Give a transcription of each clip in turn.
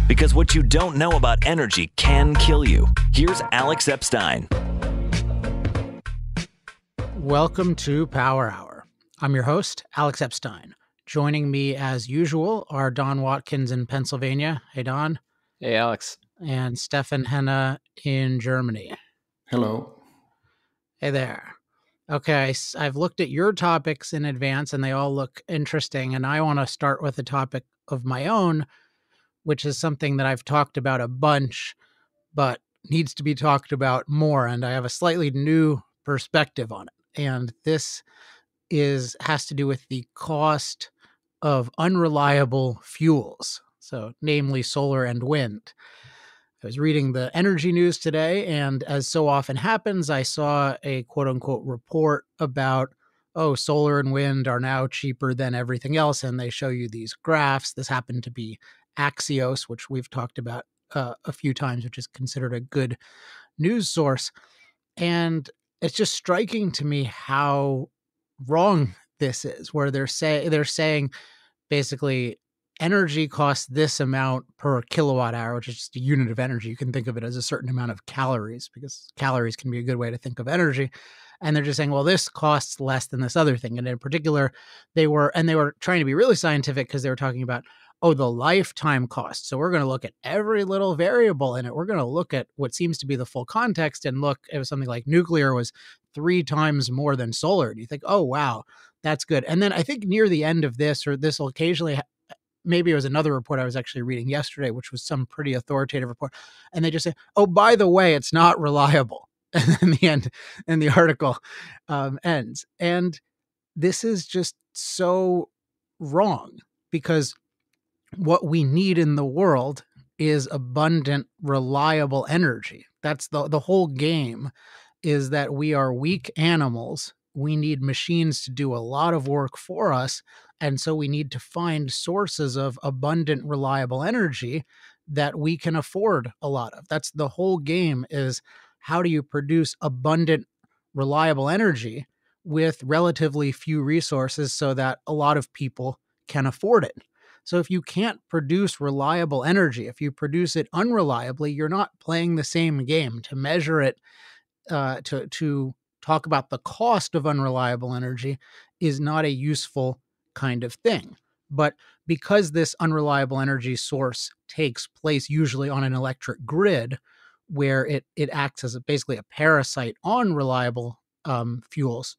Because what you don't know about energy can kill you. Here's Alex Epstein. Welcome to Power Hour. I'm your host, Alex Epstein. Joining me as usual are Don Watkins in Pennsylvania. Hey, Don. Hey, Alex. And Stefan Henna in Germany. Hello. Hey there. Okay, I've looked at your topics in advance and they all look interesting. And I want to start with a topic of my own, which is something that I've talked about a bunch, but needs to be talked about more. And I have a slightly new perspective on it. And this has to do with the cost of unreliable fuels. So namely solar and wind. I was reading the energy news today, and as so often happens, I saw a quote-unquote report about, solar and wind are now cheaper than everything else, and they show you these graphs. This happened to be Axios, which we've talked about a few times, which is considered a good news source. And it's just striking to me how wrong this is, where they're saying basically energy costs this amount per kilowatt hour, which is just a unit of energy. You can think of it as a certain amount of calories, because calories can be a good way to think of energy. And they're just saying, well, this costs less than this other thing. And in particular, they were trying to be really scientific because they were talking about, the lifetime cost. So we're going to look at every little variable in it. We're going to look at what seems to be the full context and look at something like nuclear was 3 times more than solar. And you think, oh, wow, that's good. And then I think near the end of this, or this will occasionally maybe it was another report I was actually reading yesterday, which was some pretty authoritative report. And they just say, oh, by the way, it's not reliable. And in the end, and the article ends. And this is just so wrong, because what we need in the world is abundant, reliable energy. That's the whole game, is that we are weak animals. We need machines to do a lot of work for us. And so we need to find sources of abundant, reliable energy that we can afford a lot of. That's the whole game, is how do you produce abundant, reliable energy with relatively few resources so that a lot of people can afford it. So if you can't produce reliable energy, if you produce it unreliably, you're not playing the same game. To measure it, to talk about the cost of unreliable energy is not a useful kind of thing. But because this unreliable energy source takes place usually on an electric grid, where it acts as basically a parasite on reliable fuels,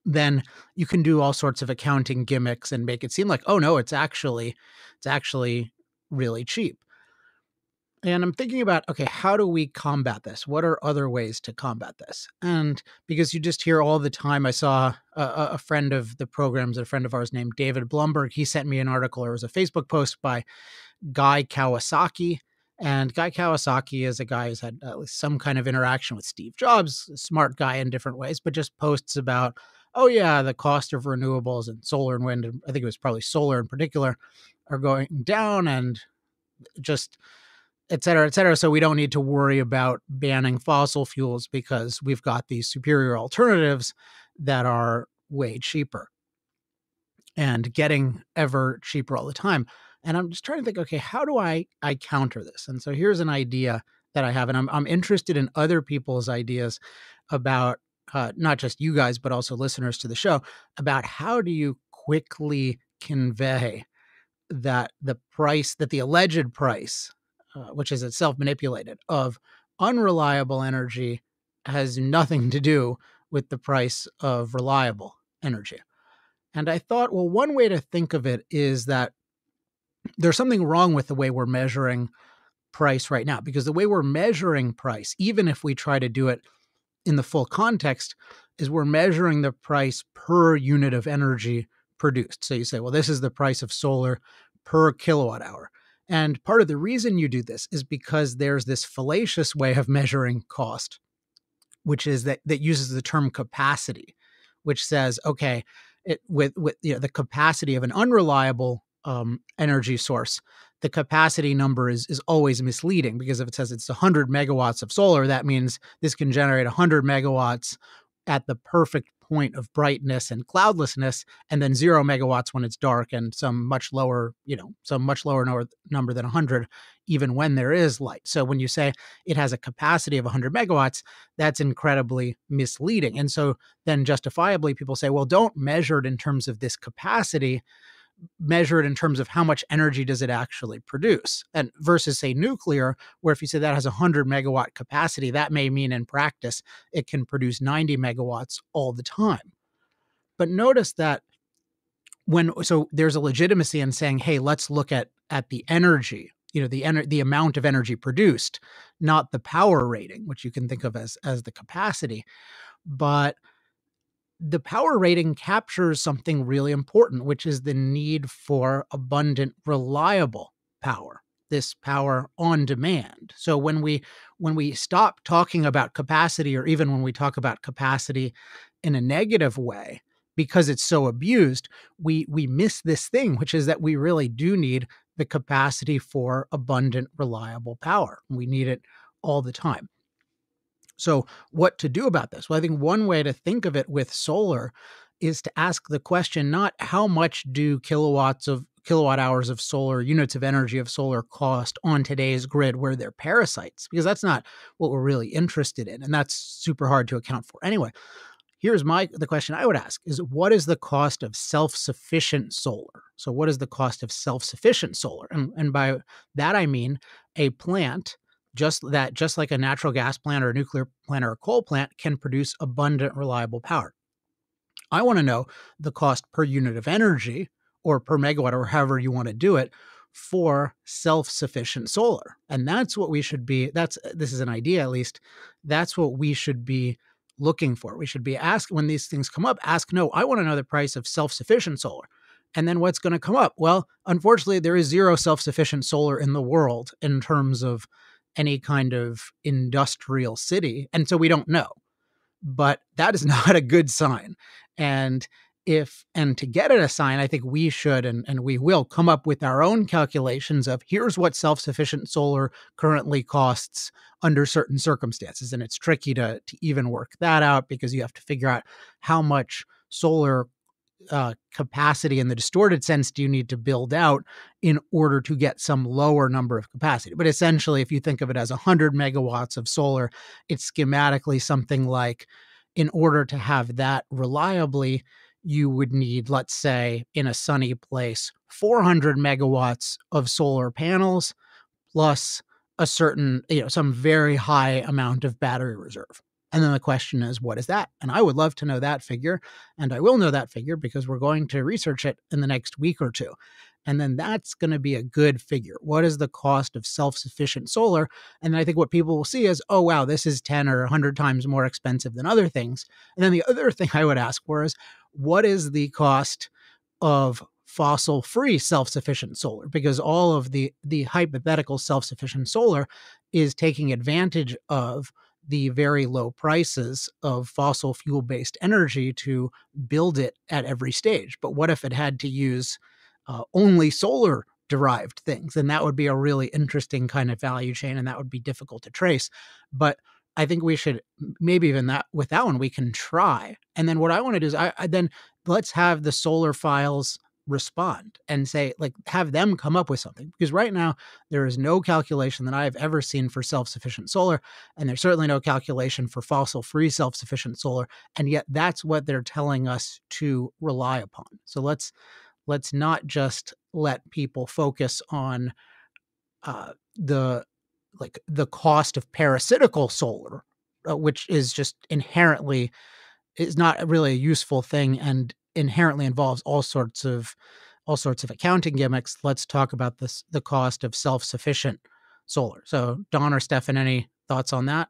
then you can do all sorts of accounting gimmicks and make it seem like, oh no, it's actually really cheap. And I'm thinking about, okay, how do we combat this? What are other ways to combat this? And because you just hear all the time, I saw a friend of the program's, a friend of ours named David Blumberg. He sent me an article, or it was a Facebook post by Guy Kawasaki. And Guy Kawasaki is a guy who's had at least some kind of interaction with Steve Jobs, a smart guy in different ways, but just posts about, the cost of renewables and solar and wind, and I think it was probably solar in particular, are going down, and just et cetera, et cetera. So we don't need to worry about banning fossil fuels because we've got these superior alternatives that are way cheaper and getting ever cheaper all the time. And I'm just trying to think, okay, how do I counter this? And so here's an idea that I have, and I'm interested in other people's ideas about not just you guys, but also listeners to the show, about how do you quickly convey that the alleged price, which is itself manipulated, of unreliable energy has nothing to do with the price of reliable energy. And I thought, well, one way to think of it is that there's something wrong with the way we're measuring price right now, because the way we're measuring price, even if we try to do it in the full context, is we're measuring the price per unit of energy produced. So you say, well, this is the price of solar per kilowatt hour. And part of the reason you do this is because there's this fallacious way of measuring cost, which is that uses the term capacity, which says, okay, with the capacity of an unreliable energy source, the capacity number is always misleading, because if it says it's 100 megawatts of solar, that means this can generate 100 megawatts at the perfect point of brightness and cloudlessness, and then 0 megawatts when it's dark, and some much lower, number than 100, even when there is light. So when you say it has a capacity of 100 megawatts, that's incredibly misleading. And so then justifiably people say, well, don't measure it in terms of this capacity, measure it in terms of how much energy does it actually produce, and versus say nuclear, where if you say that has a 100 megawatt capacity, that may mean in practice it can produce 90 megawatts all the time. But notice that so there's a legitimacy in saying, hey, let's look at the energy, the amount of energy produced, not the power rating, which you can think of as the capacity. But the power rating captures something really important, which is the need for abundant, reliable power. This power on demand. So when we stop talking about capacity, or even when we talk about capacity in a negative way, because it's so abused, we miss this thing, which is that we really do need the capacity for abundant, reliable power. We need it all the time. So, what to do about this? Well, I think one way to think of it with solar is to ask the question, not how much do kilowatt hours of solar, units of energy of solar cost on today's grid where they're parasites, because that's not what we're really interested in. And that's super hard to account for. Anyway, here's the question I would ask is, what is the cost of self-sufficient solar? So what is the cost of self-sufficient solar? And by that, I mean a plant just like a natural gas plant or a nuclear plant or a coal plant can produce abundant, reliable power. I want to know the cost per unit of energy or per megawatt or however you want to do it for self-sufficient solar. And that's what we should be. This is an idea, at least. That's what we should be looking for. We should be asking when these things come up, no, I want to know the price of self-sufficient solar. And then what's going to come up? Well, unfortunately, there is zero self-sufficient solar in the world in terms of any kind of industrial city. And so we don't know. But that is not a good sign. And to get at a sign, I think we should and we will come up with our own calculations of here's what self-sufficient solar currently costs under certain circumstances. And it's tricky to even work that out, because you have to figure out how much solar capacity in the distorted sense do you need to build out in order to get some lower number of capacity. But essentially, if you think of it as 100 megawatts of solar, it's schematically something like, in order to have that reliably, you would need, let's say, in a sunny place, 400 megawatts of solar panels plus a certain, some very high amount of battery reserve. And then the question is, what is that? And I would love to know that figure. And I will know that figure because we're going to research it in the next week or two. And then that's going to be a good figure. What is the cost of self-sufficient solar? And I think what people will see is, oh, wow, this is 10 or 100 times more expensive than other things. And then the other thing I would ask for is, what is the cost of fossil-free self-sufficient solar? Because all of the hypothetical self-sufficient solar is taking advantage of the very low prices of fossil fuel-based energy to build it at every stage. But what if it had to use only solar-derived things? And that would be a really interesting kind of value chain, and that would be difficult to trace. But I think we should, maybe even with that one, we can try. And then what I want to do is then let's have the solar files respond and say, like, have them come up with something. Because right now there is no calculation that I have ever seen for self-sufficient solar, and there's certainly no calculation for fossil-free self-sufficient solar. And yet that's what they're telling us to rely upon. So let's not just let people focus on the cost of parasitical solar, which is just inherently is not really a useful thing and inherently involves all sorts of accounting gimmicks. Let's talk about the cost of self-sufficient solar. So Don or Stefan, any thoughts on that?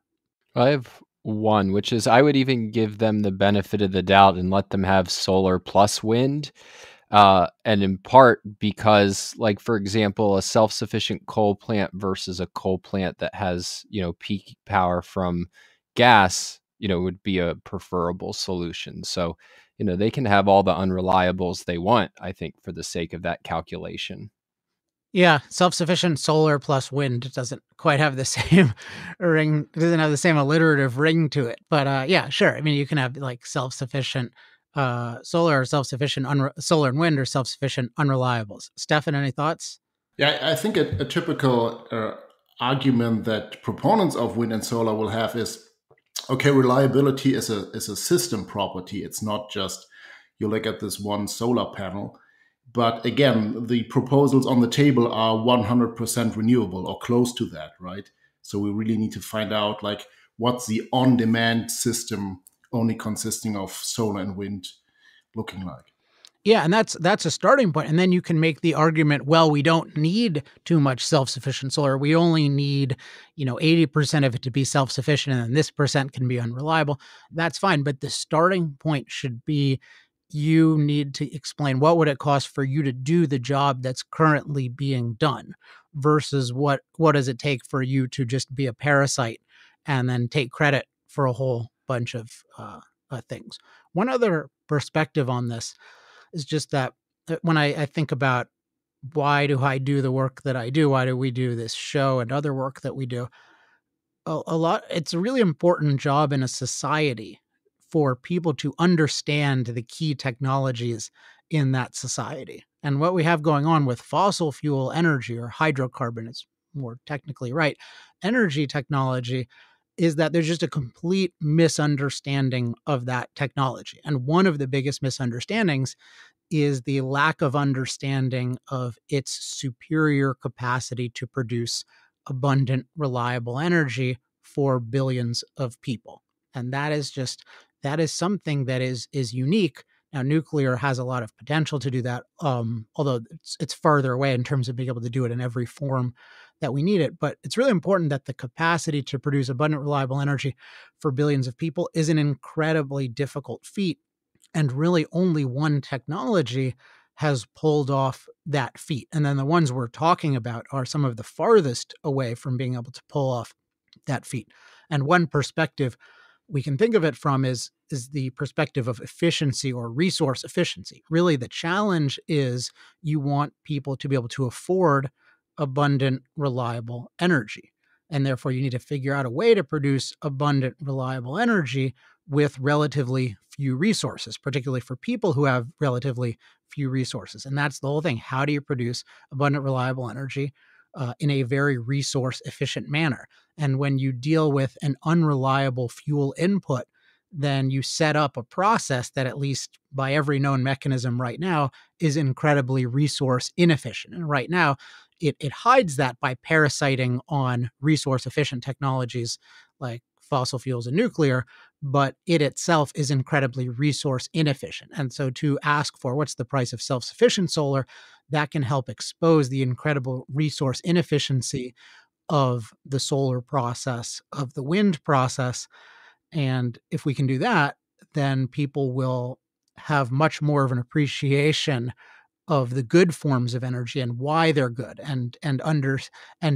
I have one, which is I would even give them the benefit of the doubt and let them have solar plus wind. And in part because, like, for example, a self-sufficient coal plant versus a coal plant that has, peak power from gas, would be a preferable solution. So, they can have all the unreliables they want, I think, for the sake of that calculation. Yeah, self-sufficient solar plus wind doesn't quite have the same ring. It doesn't have the same alliterative ring to it. But yeah, sure. I mean, you can have like self-sufficient solar or self-sufficient solar and wind or self-sufficient unreliables. Stefan, any thoughts? Yeah, I think a typical argument that proponents of wind and solar will have is, okay, reliability is a system property. It's not just you look at this one solar panel. But again, the proposals on the table are 100% renewable or close to that, right? So we really need to find out like what's the on-demand system only consisting of solar and wind looking like. Yeah, and that's a starting point. And then you can make the argument, well, we don't need too much self-sufficient solar. We only need, 80% of it to be self-sufficient, and then this percent can be unreliable. That's fine. But the starting point should be you need to explain what would it cost for you to do the job that's currently being done versus what does it take for you to just be a parasite and then take credit for a whole bunch of things. One other perspective on this is just that when I think about why do I do the work that I do? Why do we do this show and other work that we do? A lot, it's a really important job in a society for people to understand the key technologies in that society. And what we have going on with fossil fuel energy or hydrocarbon, it's more technically right, energy technology is that there's just a complete misunderstanding of that technology. And one of the biggest misunderstandings is the lack of understanding of its superior capacity to produce abundant, reliable energy for billions of people. And that is something that is unique. Now, nuclear has a lot of potential to do that, although it's farther away in terms of being able to do it in every form that we need it. But it's really important that the capacity to produce abundant, reliable energy for billions of people is an incredibly difficult feat, and really only one technology has pulled off that feat. And then the ones we're talking about are some of the farthest away from being able to pull off that feat. And one perspective we can think of it from is the perspective of efficiency or resource efficiency. Really, the challenge is you want people to be able to afford abundant, reliable energy. And therefore, you need to figure out a way to produce abundant, reliable energy with relatively few resources, particularly for people who have relatively few resources. And that's the whole thing. How do you produce abundant, reliable energy in a very resource efficient manner? And when you deal with an unreliable fuel input, then you set up a process that, at least by every known mechanism right now, is incredibly resource inefficient. And right now, it hides that by parasiting on resource efficient technologies like fossil fuels and nuclear, but it itself is incredibly resource inefficient. And so to ask for what's the price of self-sufficient solar, that can help expose the incredible resource inefficiency of the solar process, of the wind process. And if we can do that, then people will have much more of an appreciation of the good forms of energy and why they're good, and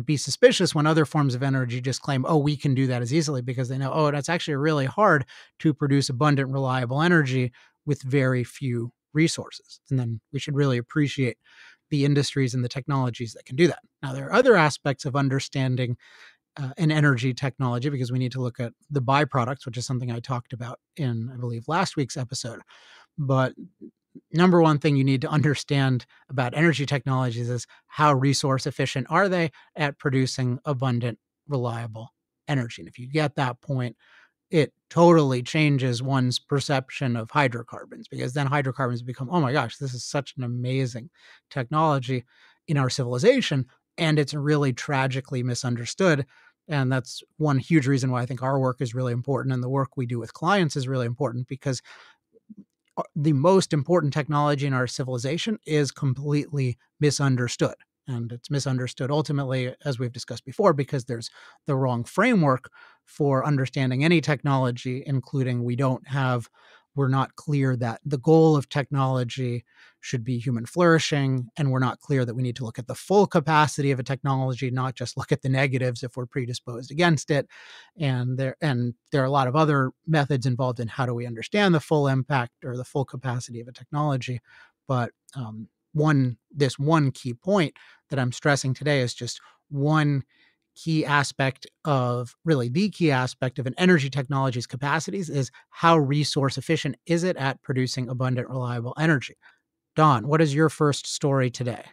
be suspicious when other forms of energy just claim, oh, we can do that as easily, because they know, oh, that's actually really hard to produce abundant, reliable energy with very few resources. And then we should really appreciate the industries and the technologies that can do that. Now, there are other aspects of understanding an energy technology, because we need to look at the byproducts, which is something I talked about in, I believe, last week's episode. But number one thing you need to understand about energy technologies is how resource efficient are they at producing abundant, reliable energy. And if you get that point, it totally changes one's perception of hydrocarbons, because then hydrocarbons become, oh my gosh, this is such an amazing technology in our civilization, and it's really tragically misunderstood. And that's one huge reason why I think our work is really important, and the work we do with clients is really important, because the most important technology in our civilization is completely misunderstood. And it's misunderstood ultimately, as we've discussed before, because there's the wrong framework for understanding any technology, including we're not clear that the goal of technology should be human flourishing. And we're not clear that we need to look at the full capacity of a technology, not just look at the negatives if we're predisposed against it. And there are a lot of other methods involved in how do we understand the full impact or the full capacity of a technology. But this one key point that I'm stressing today is just one key aspect of really the key aspect of an energy technology's capacities is how resource efficient is it at producing abundant, reliable energy. Don, what is your first story today?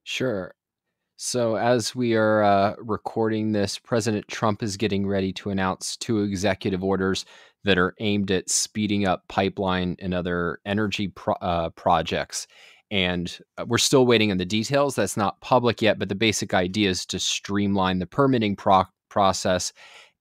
Sure. So, as we are recording this, President Trump is getting ready to announce 2 executive orders that are aimed at speeding up pipeline and other energy projects. And we're still waiting on the details. That's not public yet, but the basic idea is to streamline the permitting process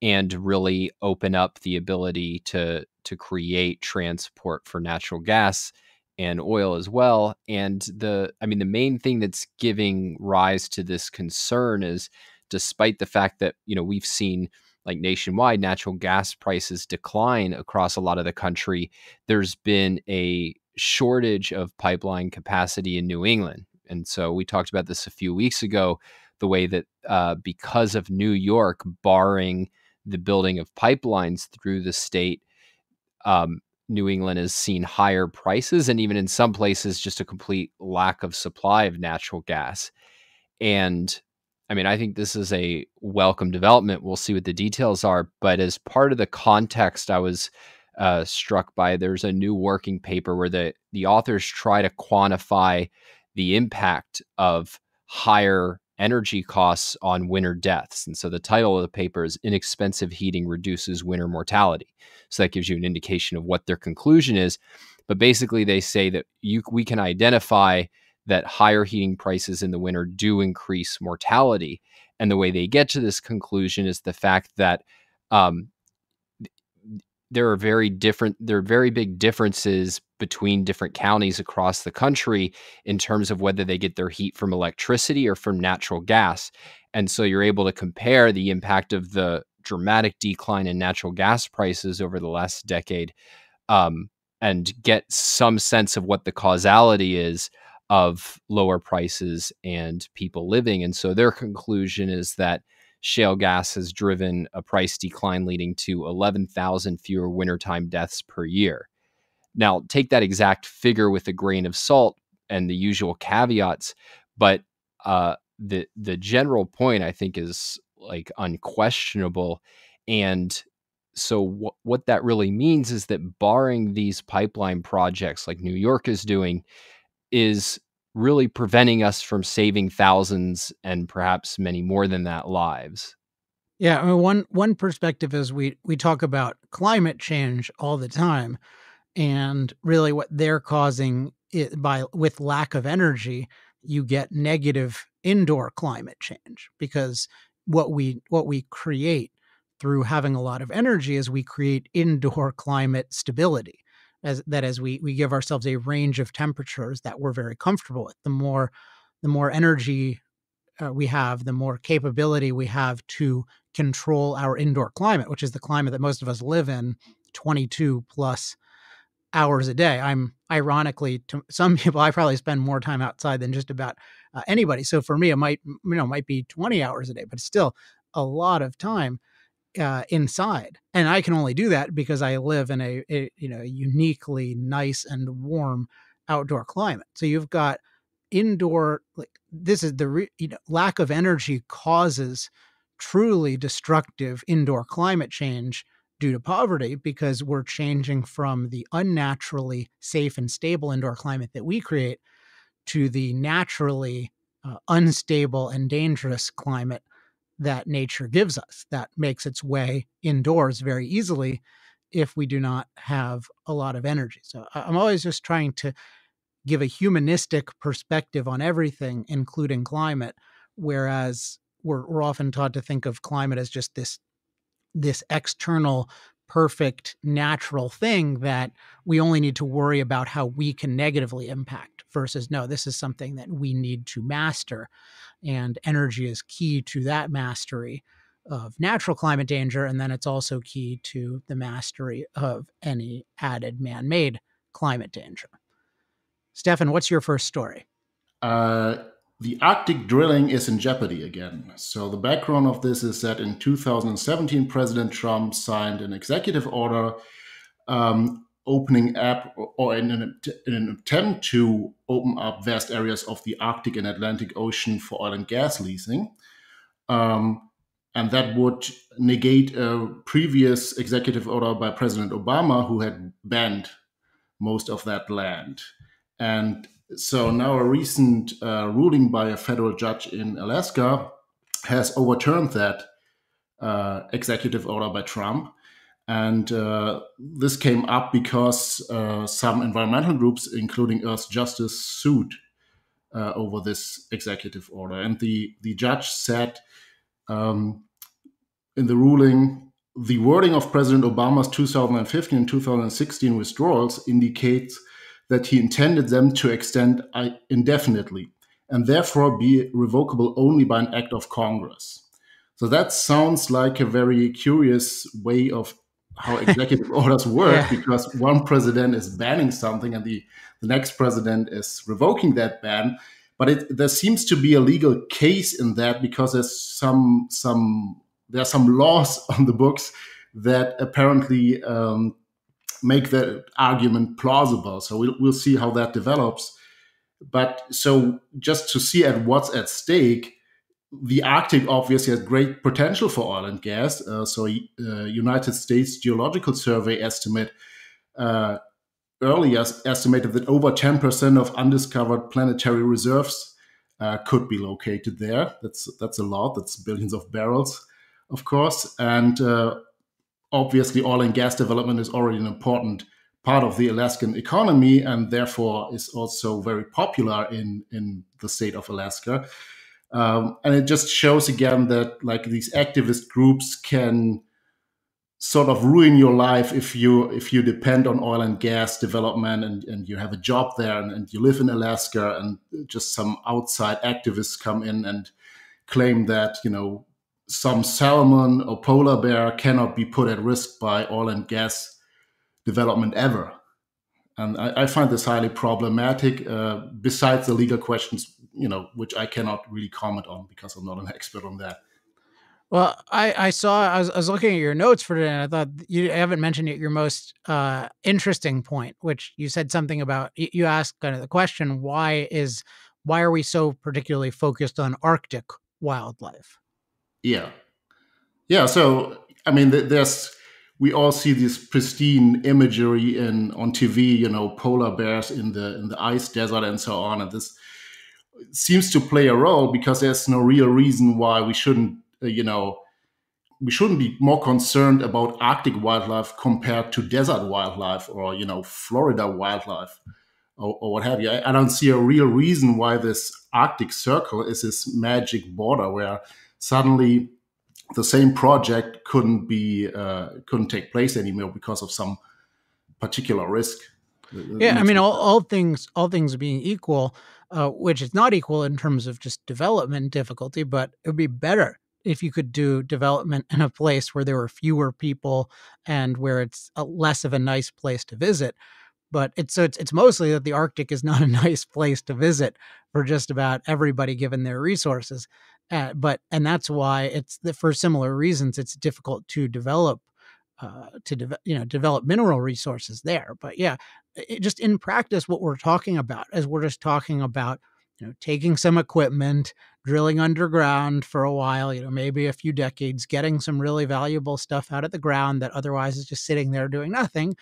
and really open up the ability to create transport for natural gas and oil as well. And the main thing that's giving rise to this concern is, despite the fact that, we've seen like nationwide natural gas prices decline across a lot of the country, there's been a shortage of pipeline capacity in New England. And so we talked about this a few weeks ago, the way that because of New York barring the building of pipelines through the state, New England has seen higher prices and even in some places just a complete lack of supply of natural gas. And I think this is a welcome development. We'll see what the details are. But as part of the context, I was struck by, there's a new working paper where the authors try to quantify the impact of higher energy costs on winter deaths. And so the title of the paper is "Inexpensive Heating Reduces Winter Mortality." So that gives you an indication of what their conclusion is. But basically they say that we can identify that higher heating prices in the winter do increase mortality. And the way they get to this conclusion is the fact that there are very big differences between different counties across the country in terms of whether they get their heat from electricity or from natural gas. And so you're able to compare the impact of the dramatic decline in natural gas prices over the last decade, and get some sense of what the causality is of lower prices and people living. And so their conclusion is that shale gas has driven a price decline leading to 11,000 fewer wintertime deaths per year. Now, take that exact figure with a grain of salt and the usual caveats, but the general point, I think, is like unquestionable. And so what that really means is that barring these pipeline projects like New York is doing, is really preventing us from saving thousands and perhaps many more than that lives. Yeah, one perspective is we talk about climate change all the time, and really what they're causing it with lack of energy, you get negative indoor climate change, because what we create through having a lot of energy is we create indoor climate stability, as we give ourselves a range of temperatures that we're very comfortable with. The more energy we have, the more capability we have to control our indoor climate, which is the climate that most of us live in 22 plus hours a day. I'm ironically, to some people, I probably spend more time outside than just about anybody. So for me, it might be 20 hours a day, but still a lot of time inside. And I can only do that because I live in a uniquely nice and warm outdoor climate. So you've got indoor, like, this is lack of energy causes truly destructive indoor climate change due to poverty, because we're changing from the unnaturally safe and stable indoor climate that we create to the naturally unstable and dangerous climate that nature gives us, that makes its way indoors very easily if we do not have a lot of energy. So I'm always just trying to give a humanistic perspective on everything, including climate, whereas we're often taught to think of climate as just this external, perfect, natural thing that we only need to worry about how we can negatively impact, versus, no, this is something that we need to master. And energy is key to that mastery of natural climate danger. And then it's also key to the mastery of any added man-made climate danger. Stefan, what's your first story? The Arctic drilling is in jeopardy again. So the background of this is that in 2017, President Trump signed an executive order opening up or in an attempt to open up vast areas of the Arctic and Atlantic Ocean for oil and gas leasing. And that would negate a previous executive order by President Obama, who had banned most of that land. And so now a recent ruling by a federal judge in Alaska has overturned that executive order by Trump. And this came up because some environmental groups, including Earth Justice, sued over this executive order. And the judge said in the ruling, the wording of President Obama's 2015 and 2016 withdrawals indicates that he intended them to extend indefinitely and therefore be revocable only by an act of Congress. So that sounds like a very curious way of how executive orders work, because one president is banning something and the next president is revoking that ban. But there seems to be a legal case in that, because there are some laws on the books that apparently make that argument plausible. So we'll see how that develops. But so just to see at what's at stake, the Arctic obviously has great potential for oil and gas. United States Geological Survey earlier estimated that over 10% of undiscovered planetary reserves could be located there. That's a lot. That's billions of barrels, of course. And obviously, oil and gas development is already an important part of the Alaskan economy, and therefore is also very popular in the state of Alaska. And it just shows again that like these activist groups can sort of ruin your life if you depend on oil and gas development and you have a job there and you live in Alaska, and just some outside activists come in and claim that, some salmon or polar bear cannot be put at risk by oil and gas development ever. And I find this highly problematic, besides the legal questions, which I cannot really comment on because I'm not an expert on that. Well, I was looking at your notes for today, and I thought you haven't mentioned yet your most interesting point, which you said something about. You asked kind of the question, why are we so particularly focused on Arctic wildlife? Yeah. So I mean, we all see this pristine imagery on TV, polar bears in the ice desert and so on, and this seems to play a role because there's no real reason why we shouldn't be more concerned about Arctic wildlife compared to desert wildlife or Florida wildlife or what have you. I don't see a real reason why this Arctic Circle is this magic border where suddenly the same project couldn't take place anymore because of some particular risk. Yeah, I mean, all things being equal, which is not equal in terms of just development difficulty, but it would be better if you could do development in a place where there were fewer people and where it's less of a nice place to visit. But it's mostly that the Arctic is not a nice place to visit for just about everybody given their resources. And that's why for similar reasons, it's difficult to develop mineral resources there. But yeah, just in practice, what we're talking about is we're just talking about, taking some equipment, drilling underground for a while, maybe a few decades, getting some really valuable stuff out of the ground that otherwise is just sitting there doing nothing.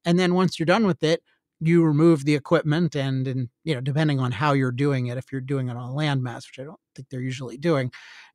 And then once you're done with it, you remove the equipment and depending on how you're doing it, if you're doing it on a landmass, which I don't think they're usually doing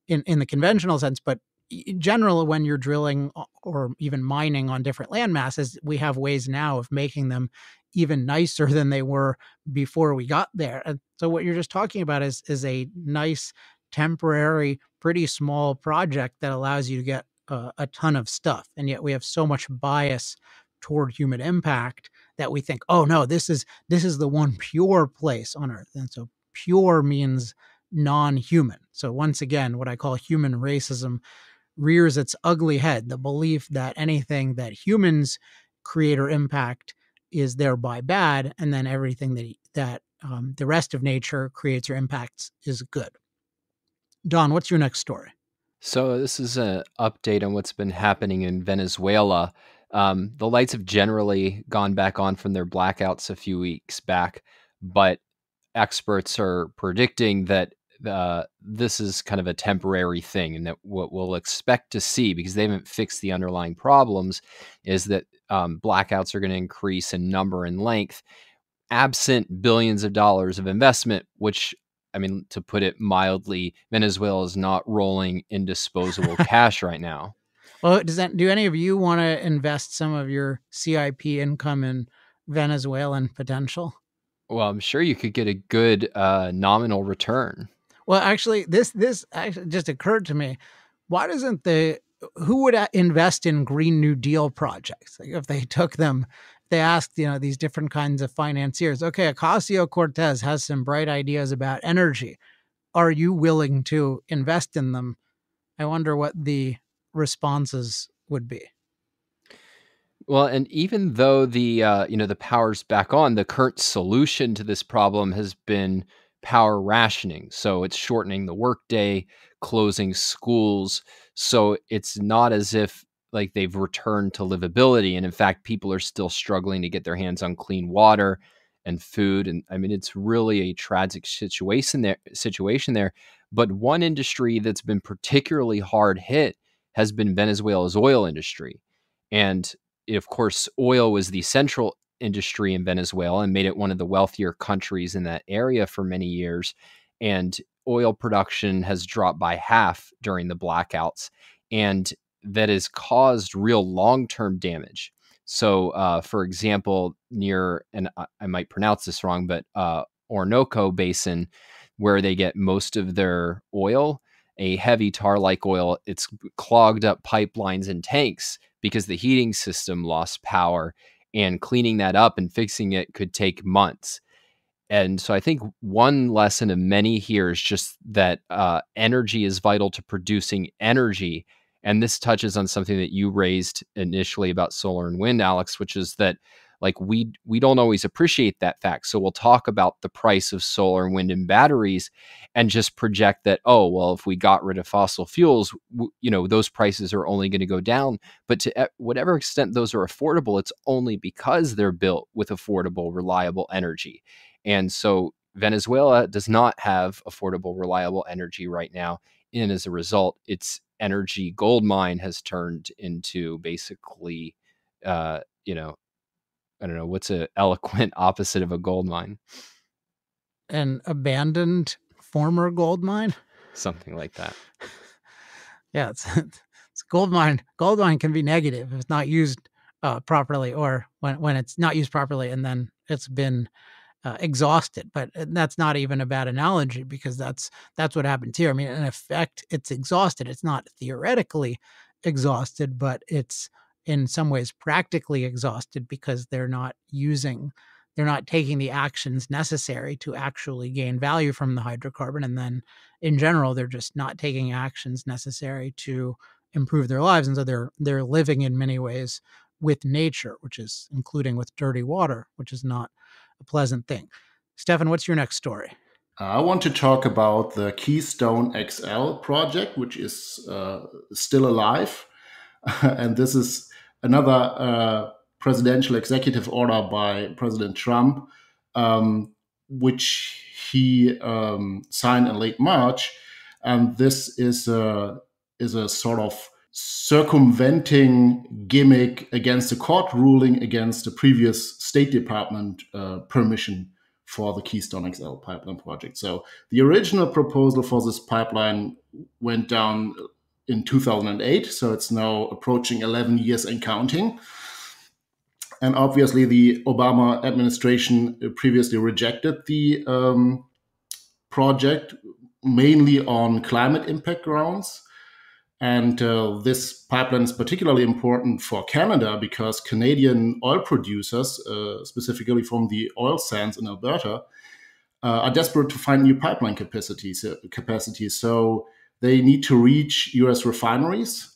in the conventional sense, but in general, when you're drilling or even mining on different land masses, we have ways now of making them even nicer than they were before we got there. And so what you're just talking about is a nice, temporary, pretty small project that allows you to get a ton of stuff. And yet we have so much bias toward human impact that we think, oh no, this is the one pure place on Earth. And so pure means non-human. So once again, what I call human racism rears its ugly head, the belief that anything that humans create or impact is thereby bad, and then everything that the rest of nature creates or impacts is good. Don, what's your next story? So this is an update on what's been happening in Venezuela. The lights have generally gone back on from their blackouts a few weeks back, but experts are predicting that this is kind of a temporary thing, and that what we'll expect to see, because they haven't fixed the underlying problems, is that blackouts are going to increase in number and length, absent billions of dollars of investment, which, I mean, to put it mildly, Venezuela is not rolling in disposable cash right now. Well, do any of you want to invest some of your CIP income in Venezuelan potential? Well, I'm sure you could get a good nominal return. Well, actually, this actually just occurred to me. Why doesn't who would invest in Green New Deal projects? Like if they took them, they asked, these different kinds of financiers, okay, Ocasio-Cortez has some bright ideas about energy. Are you willing to invest in them? I wonder what the responses would be. Well, and even though the power's back on, the current solution to this problem has been power rationing. So it's shortening the workday, closing schools. So it's not as if like they've returned to livability. And in fact, people are still struggling to get their hands on clean water and food. And I mean, it's really a tragic situation there. But one industry that's been particularly hard hit has been Venezuela's oil industry. And of course, oil was the central industry in Venezuela and made it one of the wealthier countries in that area for many years. And oil production has dropped by half during the blackouts. And that has caused real long-term damage. So, for example, near, and I might pronounce this wrong, but Orinoco Basin, where they get most of their oil, a heavy tar-like oil, it's clogged up pipelines and tanks because the heating system lost power, and cleaning that up and fixing it could take months. And so I think one lesson of many here is just that energy is vital to producing energy. And this touches on something that you raised initially about solar and wind, Alex, which is that like we don't always appreciate that fact. So we'll talk about the price of solar and wind and batteries and just project that, oh, well, if we got rid of fossil fuels, those prices are only going to go down. But to whatever extent those are affordable, it's only because they're built with affordable, reliable energy. And so Venezuela does not have affordable, reliable energy right now. And as a result, its energy gold mine has turned into basically, I don't know, what's an eloquent opposite of a gold mine? An abandoned former gold mine? Something like that. Yeah, it's gold mine. Gold mine can be negative if it's not used properly, or when it's not used properly and then it's been exhausted. But that's not even a bad analogy, because that's what happens here. I mean, in effect, it's exhausted. It's not theoretically exhausted, but it's in some ways practically exhausted, because they're not taking the actions necessary to actually gain value from the hydrocarbon. And then in general, they're just not taking actions necessary to improve their lives. And so they're living in many ways with nature, which is including with dirty water, which is not a pleasant thing. Stefan, what's your next story? I want to talk about the Keystone XL project, which is still alive. And this is another presidential executive order by President Trump, which he signed in late March. And this is a sort of circumventing gimmick against a court ruling against the previous State Department permission for the Keystone XL pipeline project. So the original proposal for this pipeline went down in 2008, so it's now approaching 11 years and counting. And obviously, the Obama administration previously rejected the project, mainly on climate impact grounds. And this pipeline is particularly important for Canada because Canadian oil producers, specifically from the oil sands in Alberta, are desperate to find new pipeline capacity. So they need to reach U.S. refineries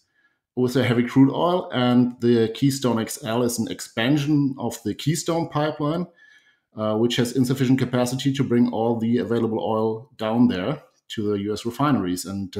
with their heavy crude oil. And the Keystone XL is an expansion of the Keystone pipeline, which has insufficient capacity to bring all the available oil down there to the U.S. refineries. And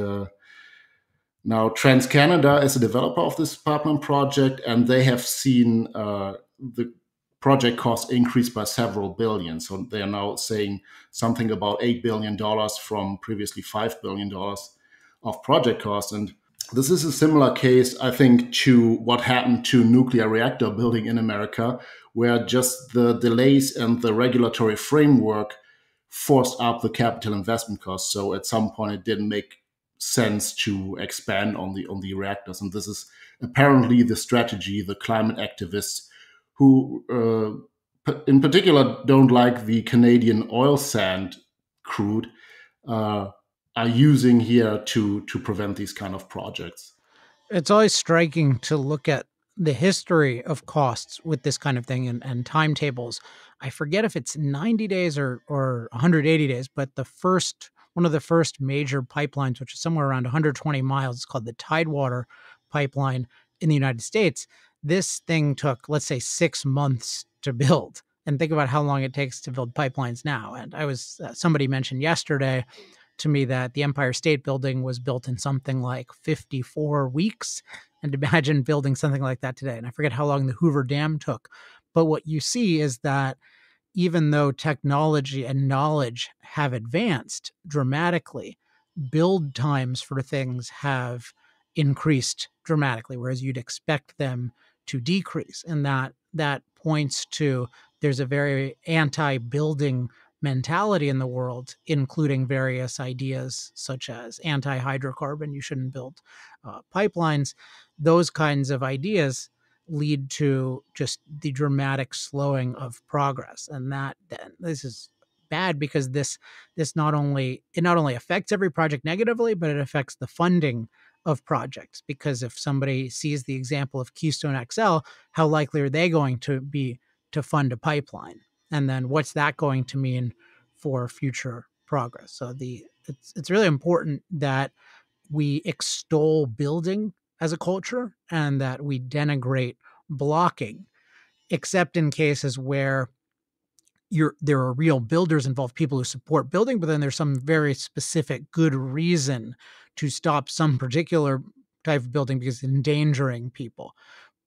Now, TransCanada is a developer of this pipeline project, and they have seen the project cost increase by several billion. So they are now saying something about $8 billion from previously $5 billion of project cost. And this is a similar case, I think, to what happened to nuclear reactor building in America, where just the delays and the regulatory framework forced up the capital investment cost. So at some point, it didn't make sense to expand on the reactors. And this is apparently the strategy the climate activists who in particular don't like the Canadian oil sand crude are using here to prevent these kind of projects. It's always striking to look at the history of costs with this kind of thing and timetables. I forget if it's 90 days or 180 days, but one of the first major pipelines, which is somewhere around 120 miles, it's called the Tidewater pipeline in the United States. This thing took, let's say, 6 months to build. And think about how long it takes to build pipelines now. And somebody mentioned yesterday to me that the Empire State Building was built in something like 54 weeks. And imagine building something like that today. And I forget how long the Hoover Dam took. But what you see is that even though technology and knowledge have advanced dramatically, build times for things have increased dramatically, whereas you'd expect them to decrease. And that points to there's a very anti-building mentality in the world, including various ideas such as anti-hydrocarbon, you shouldn't build pipelines. Those kinds of ideas lead to just the dramatic slowing of progress, and this is bad because this not only affects every project negatively, but it affects the funding of projects. Because if somebody sees the example of Keystone XL, how likely are they going to be to fund a pipeline? And then what's that going to mean for future progress? So it's really important that we extol building as a culture and that we denigrate blocking, except in cases where there are real builders involved, people who support building, but then there's some very specific good reason to stop some particular type of building because it's endangering people.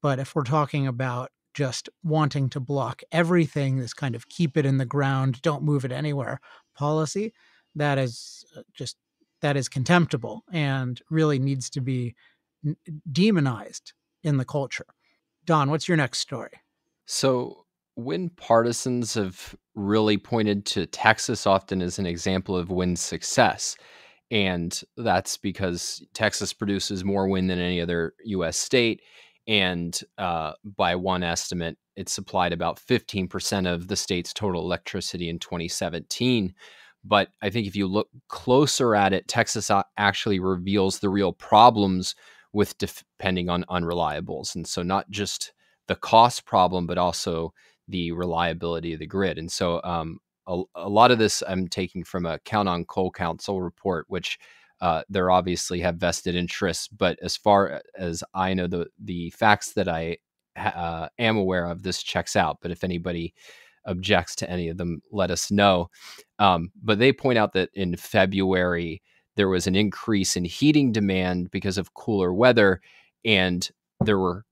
But if we're talking about just wanting to block everything, this kind of keep it in the ground, don't move it anywhere policy, that is that is contemptible and really needs to be demonized in the culture. Don, what's your next story? So, wind partisans have really pointed to Texas often as an example of wind success. And that's because Texas produces more wind than any other U.S. state. And by one estimate, it supplied about 15% of the state's total electricity in 2017. But I think if you look closer at it, Texas actually reveals the real problems with depending on unreliables. And so not just the cost problem, but also the reliability of the grid. And so a lot of this I'm taking from a Count on Coal Council report, which they're obviously have vested interests. But as far as I know, the facts that I am aware of, this checks out. But if anybody objects to any of them, let us know. But they point out that in February, there was an increase in heating demand because of cooler weather, and there were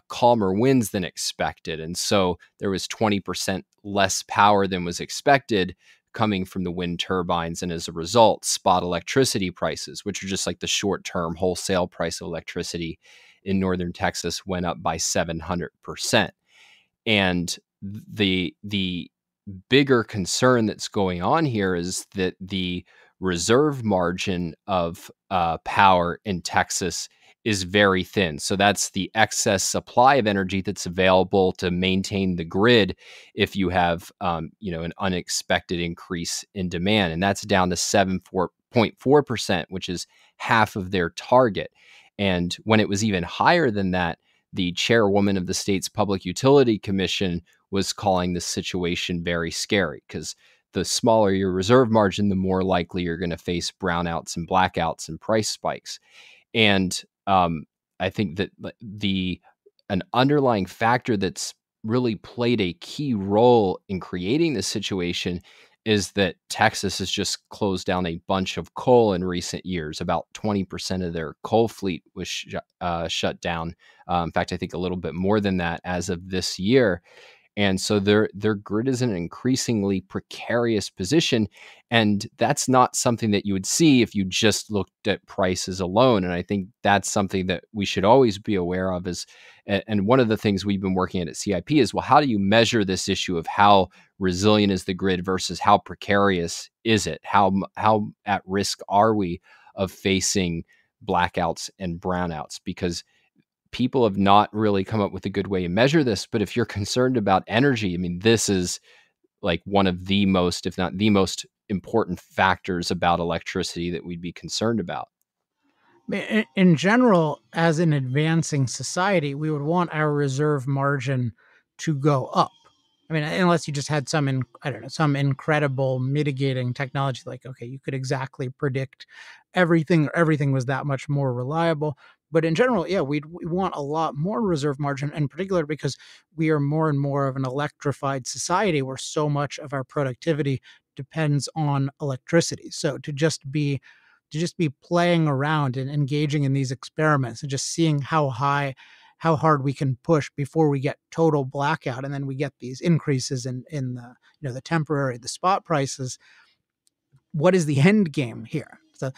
calmer winds than expected. And so there was 20% less power than was expected coming from the wind turbines. And as a result, spot electricity prices, which are just like the short-term wholesale price of electricity in northern Texas, went up by 700%. And the bigger concern that's going on here is that the reserve margin of power in Texas is very thin. So that's the excess supply of energy that's available to maintain the grid if you have an unexpected increase in demand. And that's down to 7.4%, which is half of their target. And when it was even higher than that, the chairwoman of the state's Public Utility Commission was calling this situation very scary, because the smaller your reserve margin, the more likely you're going to face brownouts and blackouts and price spikes. And I think that an underlying factor that's really played a key role in creating this situation is that Texas has just closed down a bunch of coal in recent years. About 20% of their coal fleet was shut down. In fact, I think a little bit more than that as of this year. And so their grid is in an increasingly precarious position. And that's not something that you would see if you just looked at prices alone. And I think that's something that we should always be aware of. And one of the things we've been working at CIP is, well, how do you measure this issue of how resilient is the grid versus how precarious is it? How at risk are we of facing blackouts and brownouts? Because people have not really come up with a good way to measure this. But if you're concerned about energy, I mean, this is like one of the most, if not the most important factors about electricity that we'd be concerned about. In general, as an advancing society, we would want our reserve margin to go up. I mean, unless you just had some incredible mitigating technology, like, okay, you could exactly predict everything, or everything was that much more reliable. But in general, yeah, we want a lot more reserve margin, in particular because we are more and more of an electrified society where so much of our productivity depends on electricity. So to just be playing around and engaging in these experiments and just seeing how hard we can push before we get total blackout, and then we get these increases in the the spot prices. What is the end game here? So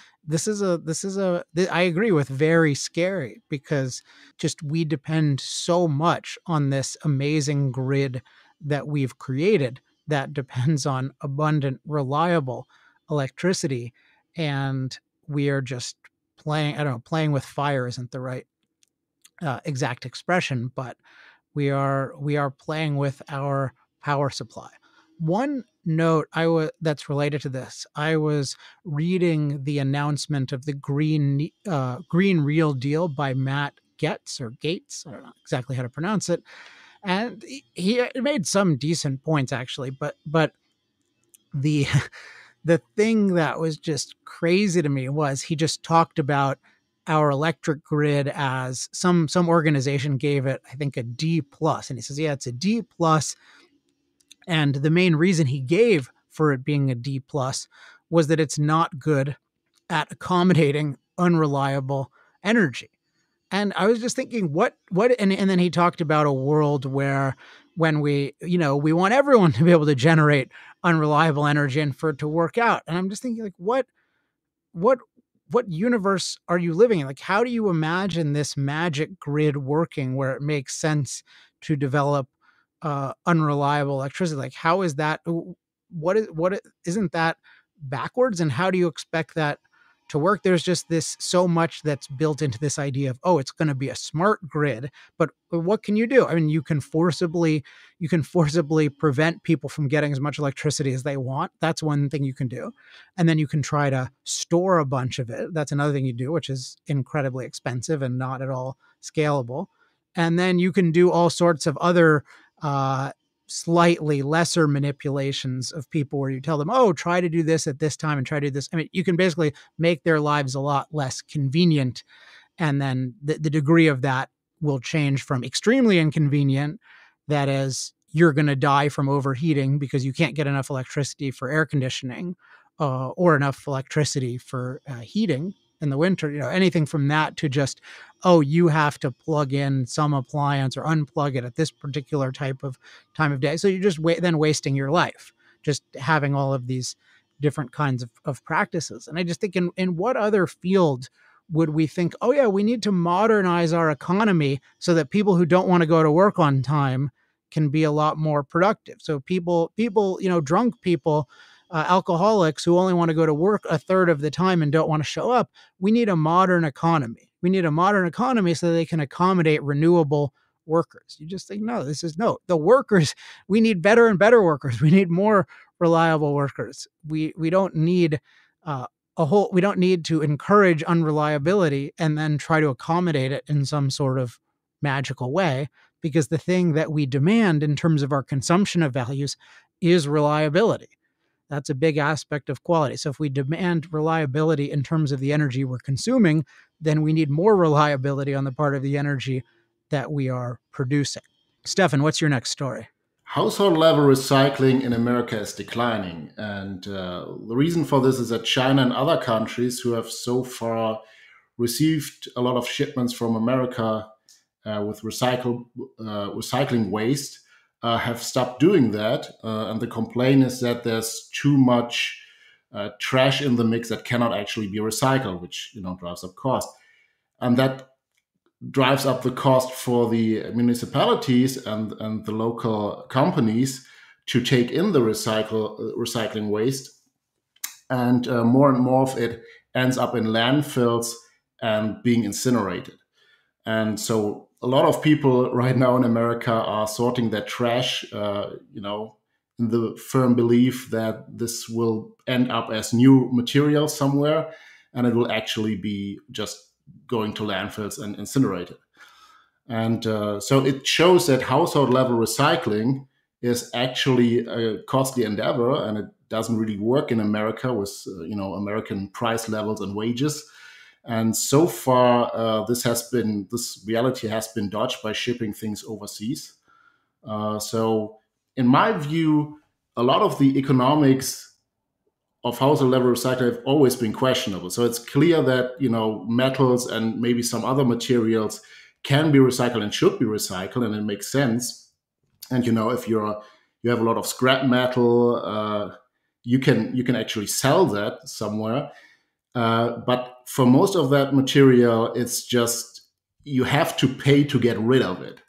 I agree with, very scary, because just we depend so much on this amazing grid that we've created that depends on abundant, reliable electricity, and we are just playing. I don't know. Playing with fire isn't the right exact expression, but we are playing with our power supply. One note that's related to this: I was reading the announcement of the Green Real Deal by Matt Getz, or Gates. I don't know exactly how to pronounce it, and he made some decent points, actually. But the the thing that was just crazy to me was he just talked about our electric grid as some organization gave it, I think, a D plus, and he says, yeah, it's a D plus, and the main reason he gave for it being a D plus was that it's not good at accommodating unreliable energy. And I was just thinking, and then he talked about a world where, when we want everyone to be able to generate unreliable energy and for it to work out. And I'm just thinking, like, what universe are you living in? Like, how do you imagine this magic grid working where it makes sense to develop unreliable electricity? Like, how is that? Isn't that backwards? And how do you expect that to work? There's just this so much that's built into this idea of, oh, it's going to be a smart grid, but what can you do? I mean, you can forcibly prevent people from getting as much electricity as they want. That's one thing you can do. And then you can try to store a bunch of it. That's another thing you do, which is incredibly expensive and not at all scalable. And then you can do all sorts of other slightly lesser manipulations of people, where you tell them, oh, try to do this at this time and try to do this. I mean, you can basically make their lives a lot less convenient. And then the degree of that will change from extremely inconvenient, that is, you're going to die from overheating because you can't get enough electricity for air conditioning, or enough electricity for heating in the winter, anything from that, to just, oh, you have to plug in some appliance or unplug it at this particular type of time of day. So you're just then wasting your life, just having all of these different kinds of practices. And I just think, in what other field would we think, oh yeah, we need to modernize our economy so that people who don't want to go to work on time can be a lot more productive. So people, drunk people, alcoholics who only want to go to work a third of the time and don't want to show up. We need a modern economy. We need a modern economy so they can accommodate renewable workers. You just think, no, the workers, we need better and better workers. We need more reliable workers. We don't need we don't need to encourage unreliability and then try to accommodate it in some sort of magical way, because the thing that we demand in terms of our consumption of values is reliability. That's a big aspect of quality. So if we demand reliability in terms of the energy we're consuming, then we need more reliability on the part of the energy that we are producing. Stefan, what's your next story? household level recycling in America is declining. And the reason for this is that China and other countries who have so far received a lot of shipments from America with recycling waste have stopped doing that. And the complaint is that there's too much trash in the mix that cannot actually be recycled, which drives up cost. And that drives up the cost for the municipalities and the local companies to take in the recycling waste. And more of it ends up in landfills and being incinerated. And so a lot of people right now in America are sorting their trash, in the firm belief that this will end up as new material somewhere, and it will actually be just going to landfills and incinerated. And so it shows that household level recycling is actually a costly endeavor, and it doesn't really work in America with American price levels and wages. And so far, this reality has been dodged by shipping things overseas. So, in my view, a lot of the economics of household level recycling have always been questionable. So it's clear that metals and maybe some other materials can be recycled and should be recycled, and it makes sense. And if you have a lot of scrap metal, you can actually sell that somewhere. But for most of that material, it's just you have to pay to get rid of it,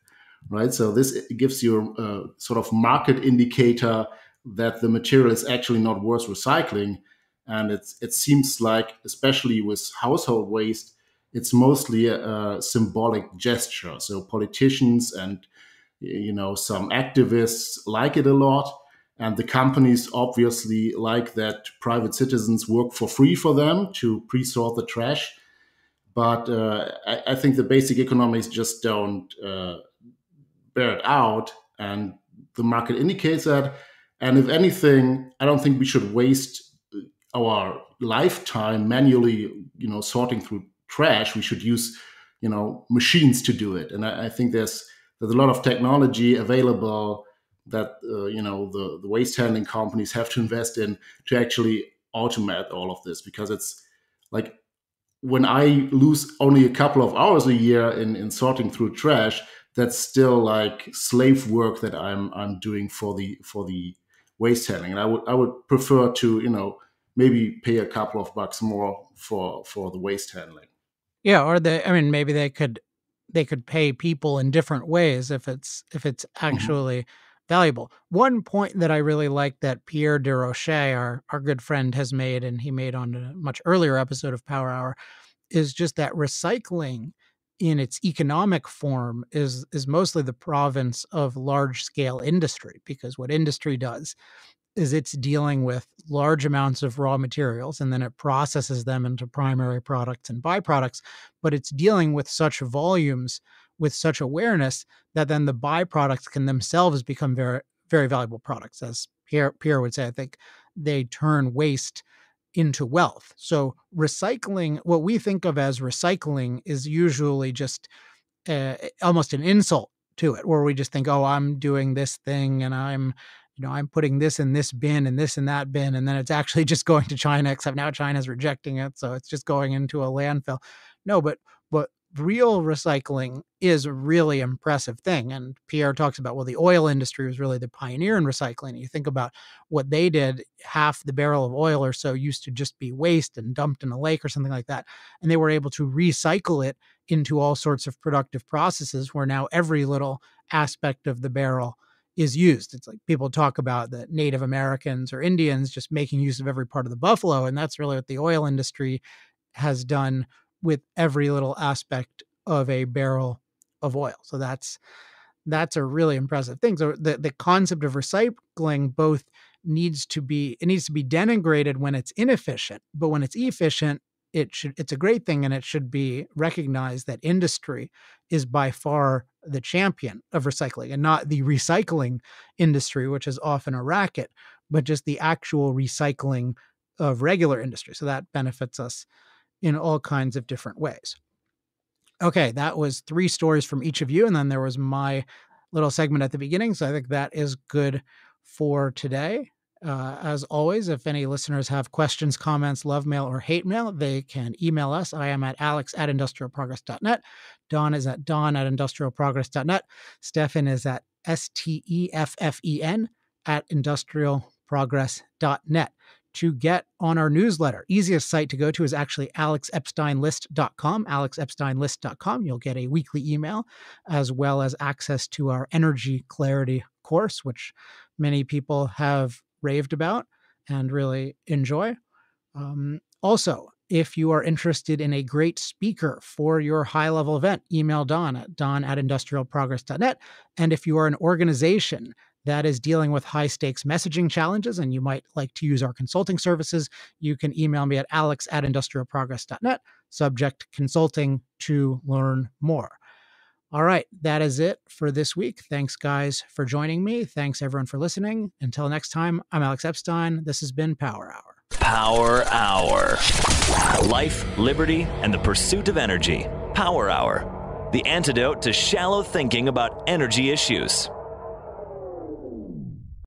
right? So this gives you a sort of market indicator that the material is actually not worth recycling. And it seems like, especially with household waste, it's mostly a symbolic gesture. So politicians and some activists like it a lot. And the companies obviously like that private citizens work for free for them to pre-sort the trash. But I think the basic economics just don't bear it out. And the market indicates that. And if anything, I don't think we should waste our lifetime manually, sorting through trash. We should use, machines to do it. And I think there's a lot of technology available that the waste handling companies have to invest in to actually automate all of this, because it's like when I lose only a couple of hours a year in sorting through trash, that's still like slave work that I'm doing for the waste handling. And I would prefer to maybe pay a couple of bucks more for the waste handling. Yeah, or maybe they could pay people in different ways if it's actually valuable. One point that I really like that Pierre Desrochers, our good friend, has made, and he made on a much earlier episode of Power Hour, is just that recycling in its economic form is mostly the province of large scale industry, because what industry does is it's dealing with large amounts of raw materials, and then it processes them into primary products and byproducts. But it's dealing with such volumes, with such awareness, that then the byproducts can themselves become very, very valuable products. As Pierre would say, I think they turn waste into wealth. So recycling, what we think of as recycling, is usually just almost an insult to it, where we just think, oh, I'm doing this thing and I'm putting this in this bin and this in that bin, and then it's actually just going to China, except now China's rejecting it, so it's just going into a landfill. No, but real recycling is a really impressive thing. And Pierre talks about, well, the oil industry was really the pioneer in recycling. You think about what they did, half the barrel of oil or so used to just be waste and dumped in a lake or something like that. And they were able to recycle it into all sorts of productive processes, where now every little aspect of the barrel is used. It's like people talk about the Native Americans or Indians just making use of every part of the buffalo. And that's really what the oil industry has done with every little aspect of a barrel of oil. So that's a really impressive thing. So the concept of recycling both needs to be denigrated when it's inefficient, but when it's efficient, it's a great thing, and it should be recognized that industry is by far the champion of recycling, and not the recycling industry, which is often a racket, but just the actual recycling of regular industry. So that benefits us in all kinds of different ways. Okay, that was 3 stories from each of you, and then there was my little segment at the beginning. So I think that is good for today. As always, if any listeners have questions, comments, love mail, or hate mail, they can email us. I am at alex@industrialprogress.net. Don is at don@industrialprogress.net. Stefan is at steffen@industrialprogress.net. To get on our newsletter, easiest site to go to is actually alexepsteinlist.com, alexepsteinlist.com. You'll get a weekly email as well as access to our energy clarity course, which many people have raved about and really enjoy. Also, if you are interested in a great speaker for your high-level event, email Don at don@industrialprogress.net. And if you are an organization that is dealing with high-stakes messaging challenges and you might like to use our consulting services, you can email me at alex@industrialprogress.net, subject consulting, to learn more. All right, that is it for this week. Thanks, guys, for joining me. Thanks, everyone, for listening. Until next time, I'm Alex Epstein. This has been Power Hour. Power Hour. Life, liberty, and the pursuit of energy. Power Hour. The antidote to shallow thinking about energy issues.